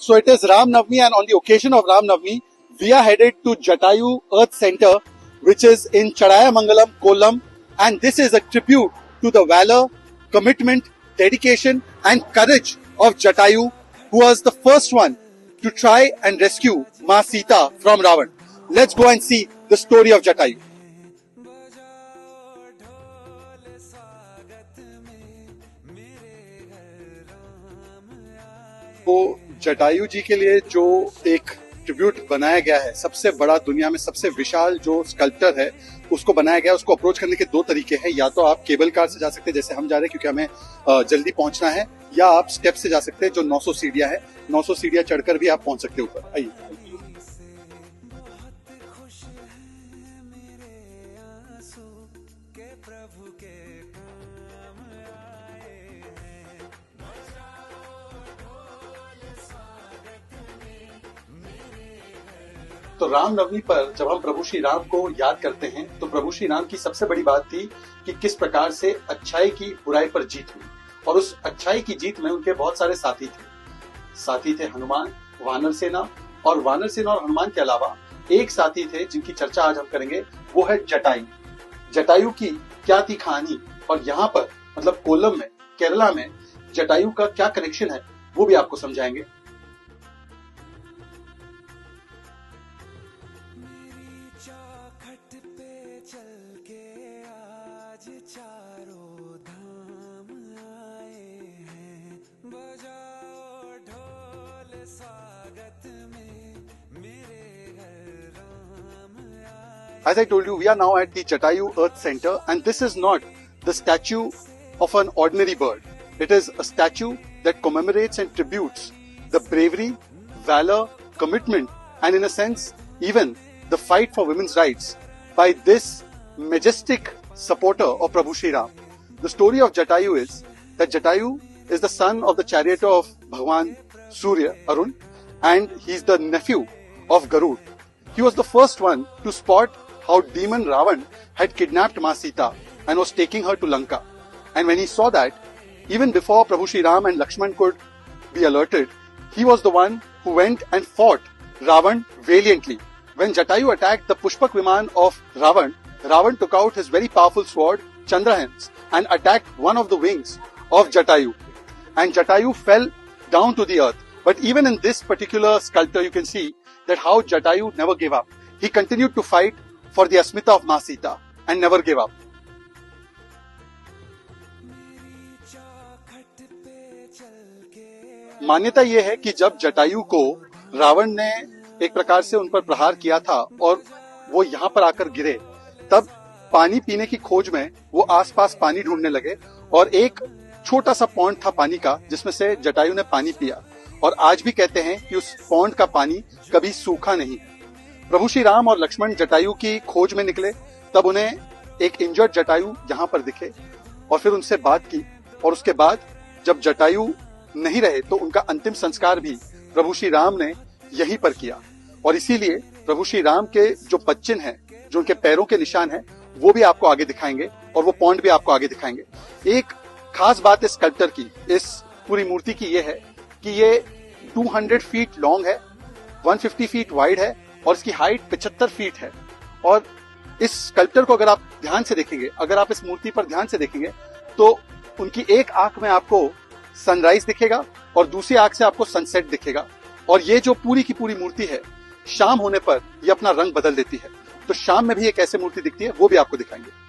So it is Ram Navami, and on the occasion of Ram Navami, we are headed to Jatayu Earth Center, which is in Chadayamangalam, Kollam, and this is a tribute to the valor, commitment, dedication, and courage of Jatayu, who was the first one to try and rescue Ma Sita from Ravan. Let's go and see the story of Jatayu. तो जटायु जी के लिए जो एक tribute बनाया गया है, सबसे बड़ा, दुनिया में सबसे विशाल जो स्कल्पचर है उसको बनाया गया है। उसको अप्रोच करने के दो तरीके हैं, या तो आप केबल कार से जा सकते हैं जैसे हम जा रहे हैं क्योंकि हमें जल्दी पहुंचना है, या आप स्टेप से जा सकते हैं जो 900 सीढ़ियां है। 900 सीढ़ियां चढ़कर भी आप पहुंच सकते हैं ऊपर। आइए। तो रामनवमी पर जब हम प्रभु श्री राम को याद करते हैं तो प्रभु श्री राम की सबसे बड़ी बात थी कि किस प्रकार से अच्छाई की बुराई पर जीत हुई, और उस अच्छाई की जीत में उनके बहुत सारे साथी थे हनुमान, वानर सेना, और वानर सेना और हनुमान के अलावा एक साथी थे जिनकी चर्चा आज हम करेंगे, वो है जटायु। जटायु की क्या थी कहानी, और यहाँ पर मतलब कोल्लम में, केरला में जटायु का क्या कनेक्शन है, वो भी आपको समझाएंगे। As I told you, we are now at the Jatayu Earth Center, and this is not the statue of an ordinary bird. It is a statue that commemorates and tributes the bravery, valor, commitment, and in a sense, even the fight for women's rights by this majestic supporter of Prabhu Shri Ram. The story of Jatayu is that Jatayu is the son of the charioteer of Bhagwan Surya, Arun, and he is the nephew of Garud. He was the first one to spot how demon Ravan had kidnapped Ma Sita and was taking her to Lanka. And when he saw that, even before Prabhu Shri Ram and Lakshman could be alerted, he was the one who went and fought Ravan valiantly. When Jatayu attacked the Pushpak Viman of Ravan, Ravan took out his very powerful sword, Chandrahans, and attacked one of the wings of Jatayu. And Jatayu fell down to the earth. But even in this particular sculpture, you can see that how Jatayu never gave up. He continued to fight for the Asmita of Ma Sita and never gave up. मान्यता यह है कि जब जटायु को रावण ने एक प्रकार से उन पर प्रहार किया था और वो यहाँ पर आकर गिरे, तब पानी पीने की खोज में वो आसपास पानी ढूंढने लगे, और एक छोटा सा पॉन्ड था पानी का जिसमें से जटायु ने पानी पिया, और आज भी कहते हैं कि उस पॉन्ड का पानी कभी सूखा नहीं। प्रभु श्री राम और लक्ष्मण जटायु की खोज में निकले, तब उन्हें एक इंजर्ड जटायु यहाँ पर दिखे और फिर उनसे बात की, और उसके बाद जब जटायु नहीं रहे तो उनका अंतिम संस्कार भी प्रभु श्री राम ने यहीं पर किया। और इसीलिए प्रभु श्री राम के जो पदचिन्ह हैं, जो उनके पैरों के निशान हैं, वो भी आपको आगे दिखाएंगे और वो पॉन्ड भी आपको आगे दिखाएंगे। एक खास बात इस स्कल्पचर की, इस पूरी मूर्ति की ये है कि ये 200 फीट लॉन्ग है, 150 फीट वाइड है, और इसकी हाइट 75 फीट है। और इस स्कल्पचर को अगर आप ध्यान से देखेंगे, अगर आप इस मूर्ति पर ध्यान से देखेंगे, तो उनकी एक आंख में आपको सनराइज दिखेगा और दूसरी आंख से आपको सनसेट दिखेगा। और ये जो पूरी की पूरी मूर्ति है, शाम होने पर ये अपना रंग बदल देती है। तो शाम में भी एक ऐसी मूर्ति दिखती है, वो भी आपको दिखाएंगे।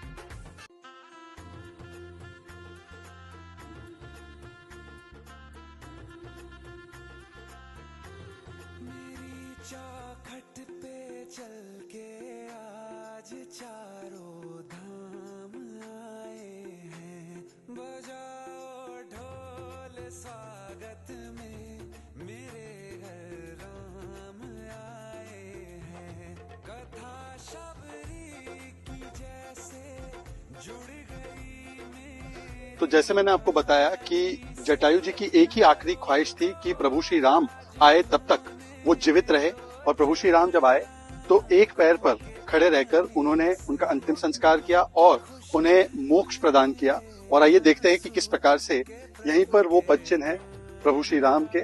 तो जैसे मैंने आपको बताया कि जटायु जी की एक ही आखिरी ख्वाहिश थी कि प्रभु श्री राम आए तब तक वो जीवित रहे, और प्रभु श्री राम जब आए तो एक पैर पर खड़े रहकर उन्होंने उनका अंतिम संस्कार किया और उन्हें मोक्ष प्रदान किया। और आइए देखते हैं कि किस प्रकार से यहीं पर वो पदचिन्ह है प्रभु श्री राम के,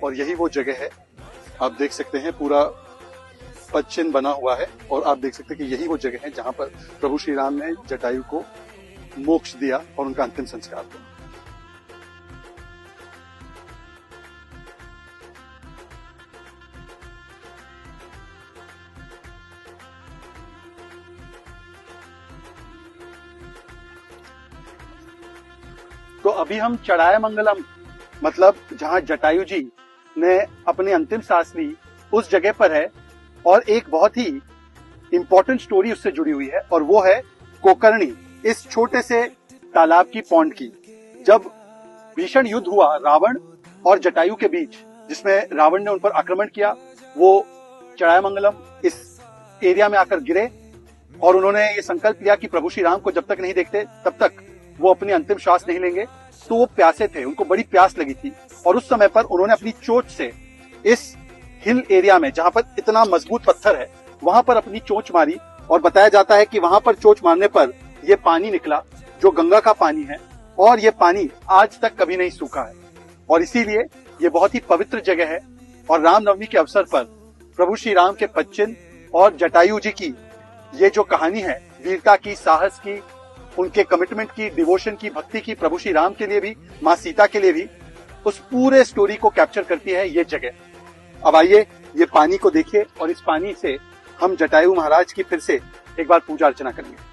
और यही वो जगह है। आप देख सकते हैं पूरा पद चिन्ह बना हुआ है और आप देख सकते हैं कि यही वो जगह है जहां पर प्रभु श्री राम ने जटायु को मोक्ष दिया और उनका अंतिम संस्कार हुआ। तो अभी हम चढ़ाया मंगलम मतलब जहां जटायु जी ने अपनी अंतिम सांस ली उस जगह पर है और एक बहुत ही इंपॉर्टेंट स्टोरी उससे जुड़ी हुई है और वो है कोकर्णी, इस छोटे से तालाब की पौंड की। जब भीषण युद्ध हुआ रावण और जटायु के बीच, जिसमें रावण ने उन पर आक्रमण किया, वो चढ़ाया मंगलम इस एरिया में आकर गिरे और उन्होंने ये संकल्प लिया कि प्रभु श्री राम को जब तक नहीं देखते तब तक वो अपनी अंतिम श्वास नहीं लेंगे। तो वो प्यासे थे, उनको बड़ी प्यास लगी थी और उस समय पर उन्होंने अपनी चोंच से इस हिल एरिया में जहां पर इतना मजबूत पत्थर है वहां पर अपनी चोंच मारी और बताया जाता है कि वहां पर चोंच मारने पर ये पानी निकला जो गंगा का पानी है और ये पानी आज तक कभी नहीं सूखा है और इसीलिए ये बहुत ही पवित्र जगह है। और रामनवमी के अवसर पर प्रभु श्री राम के पच्चिन और जटायु जी की ये जो कहानी है वीरता की, साहस की, उनके कमिटमेंट की, डिवोशन की, भक्ति की प्रभु श्री राम के लिए भी, माँ सीता के लिए भी, उस पूरे स्टोरी को कैप्चर करती है ये जगह। अब आइए ये पानी को देखिए और इस पानी से हम जटायु महाराज की फिर से एक बार पूजा अर्चना करेंगे।